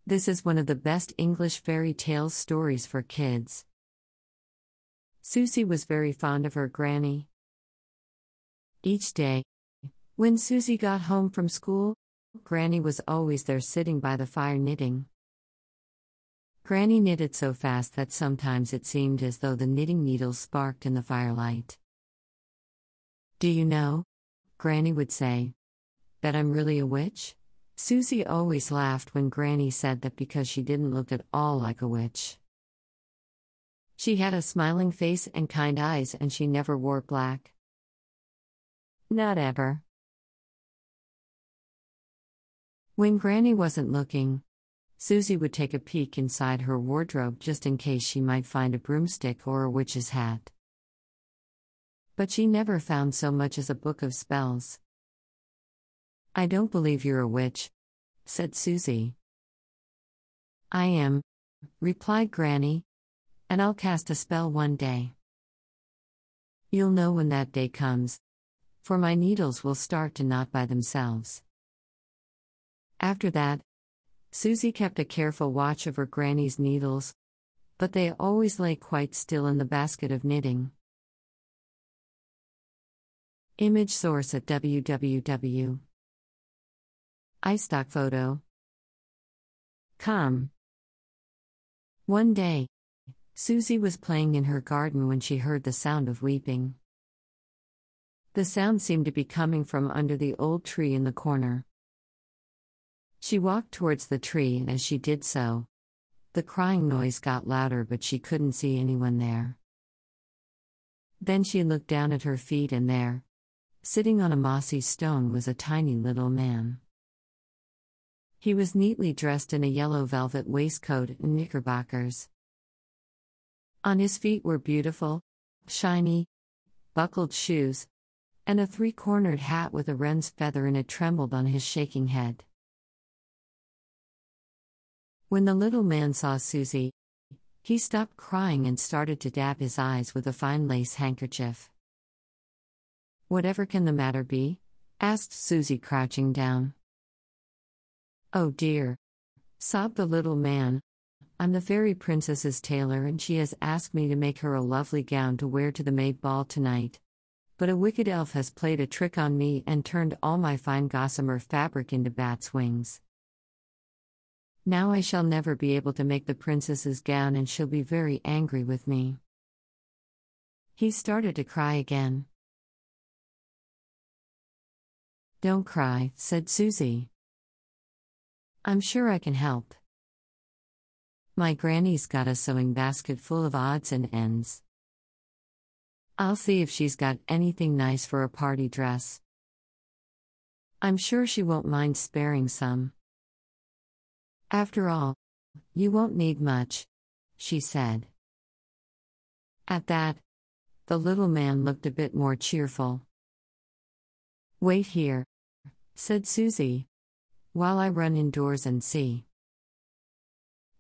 This is one of the best English fairy tale stories for kids. Susie was very fond of her granny. Each day, when Susie got home from school, Granny was always there sitting by the fire knitting. Granny knitted so fast that sometimes it seemed as though the knitting needles sparked in the firelight. "Do you know," Granny would say, "that I'm really a witch?" Susie always laughed when Granny said that because she didn't look at all like a witch. She had a smiling face and kind eyes, and she never wore black. Not ever. When Granny wasn't looking, Susie would take a peek inside her wardrobe just in case she might find a broomstick or a witch's hat. But she never found so much as a book of spells. "I don't believe you're a witch," said Susie. "I am," replied Granny, "and I'll cast a spell one day. You'll know when that day comes, for my needles will start to knot by themselves." After that, Susie kept a careful watch of her granny's needles, but they always lay quite still in the basket of knitting. Image source at www. iStockphoto.com. One day, Susie was playing in her garden when she heard the sound of weeping. The sound seemed to be coming from under the old tree in the corner. She walked towards the tree, and as she did so, the crying noise got louder, but she couldn't see anyone there. Then she looked down at her feet, and there, sitting on a mossy stone, was a tiny little man. He was neatly dressed in a yellow velvet waistcoat and knickerbockers. On his feet were beautiful, shiny, buckled shoes, and a three-cornered hat with a wren's feather in it trembled on his shaking head. When the little man saw Susie, he stopped crying and started to dab his eyes with a fine lace handkerchief. "Whatever can the matter be?" asked Susie, crouching down. "Oh dear," sobbed the little man, "I'm the fairy princess's tailor, and she has asked me to make her a lovely gown to wear to the Maid Ball tonight. But a wicked elf has played a trick on me and turned all my fine gossamer fabric into bat's wings. Now I shall never be able to make the princess's gown, and she'll be very angry with me." He started to cry again. "Don't cry," said Susie. "I'm sure I can help. My granny's got a sewing basket full of odds and ends. I'll see if she's got anything nice for a party dress. I'm sure she won't mind sparing some. After all, you won't need much," she said. At that, the little man looked a bit more cheerful. "Wait here," said Susie, "while I run indoors and see."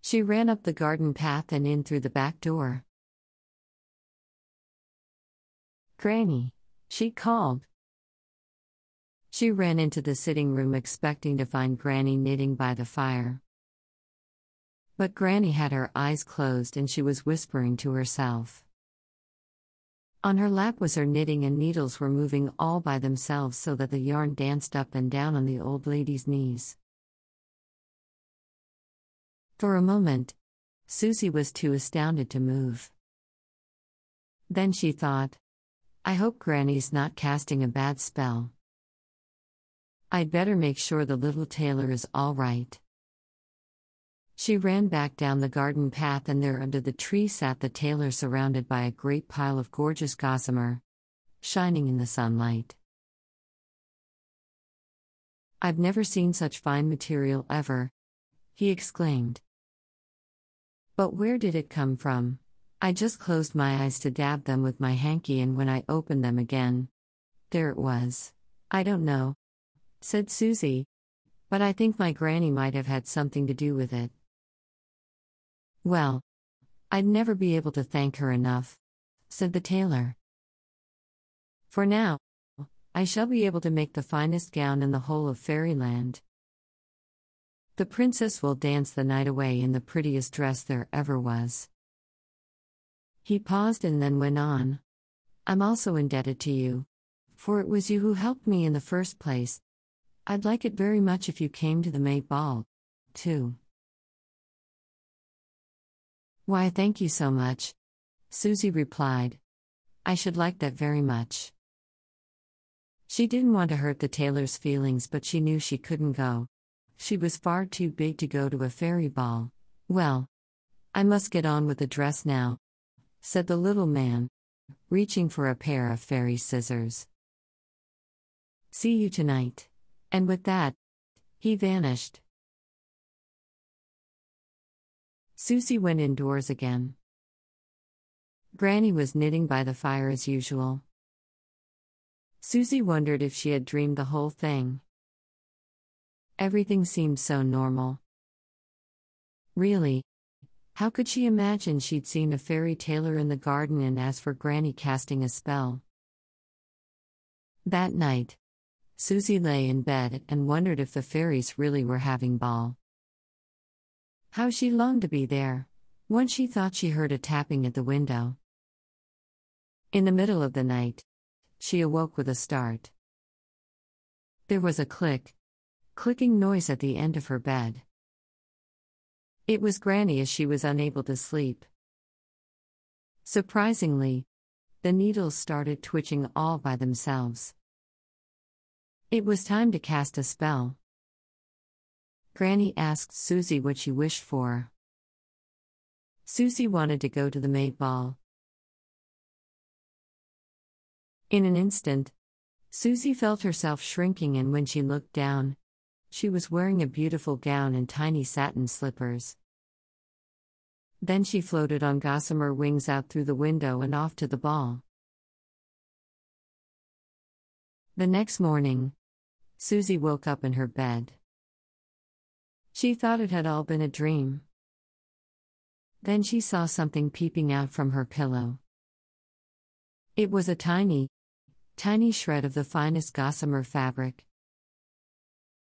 She ran up the garden path and in through the back door. "Granny," she called. She ran into the sitting room expecting to find Granny knitting by the fire. But Granny had her eyes closed and she was whispering to herself. On her lap was her knitting, and needles were moving all by themselves so that the yarn danced up and down on the old lady's knees. For a moment, Susie was too astounded to move. Then she thought, "I hope Granny's not casting a bad spell. I'd better make sure the little tailor is all right." She ran back down the garden path, and there under the tree sat the tailor, surrounded by a great pile of gorgeous gossamer, shining in the sunlight. "I've never seen such fine material ever," he exclaimed. "But where did it come from? I just closed my eyes to dab them with my hanky, and when I opened them again, there it was." "I don't know," said Susie, "but I think my granny might have had something to do with it." "Well, I'd never be able to thank her enough," said the tailor. "For now, I shall be able to make the finest gown in the whole of Fairyland." The princess will dance the night away in the prettiest dress there ever was. He paused and then went on. I'm also indebted to you. For it was you who helped me in the first place. I'd like it very much if you came to the May ball, too. Why, thank you so much, Susie replied. I should like that very much. She didn't want to hurt the tailor's feelings, but she knew she couldn't go. She was far too big to go to a fairy ball. Well, I must get on with the dress now, said the little man, reaching for a pair of fairy scissors. See you tonight. And with that, he vanished. Susie went indoors again. Granny was knitting by the fire as usual. Susie wondered if she had dreamed the whole thing. Everything seemed so normal. Really, how could she imagine she'd seen a fairy tailor in the garden and asked for Granny casting a spell? That night, Susie lay in bed and wondered if the fairies really were having ball. How she longed to be there. Once she thought she heard a tapping at the window. In the middle of the night, she awoke with a start. There was a clicking noise at the end of her bed. It was Granny, as she was unable to sleep. Surprisingly, the needles started twitching all by themselves. It was time to cast a spell. Granny asked Susie what she wished for. Susie wanted to go to the May ball. In an instant, Susie felt herself shrinking, and when she looked down, she was wearing a beautiful gown and tiny satin slippers. Then she floated on gossamer wings out through the window and off to the ball. The next morning, Susie woke up in her bed. She thought it had all been a dream. Then she saw something peeping out from her pillow. It was a tiny shred of the finest gossamer fabric.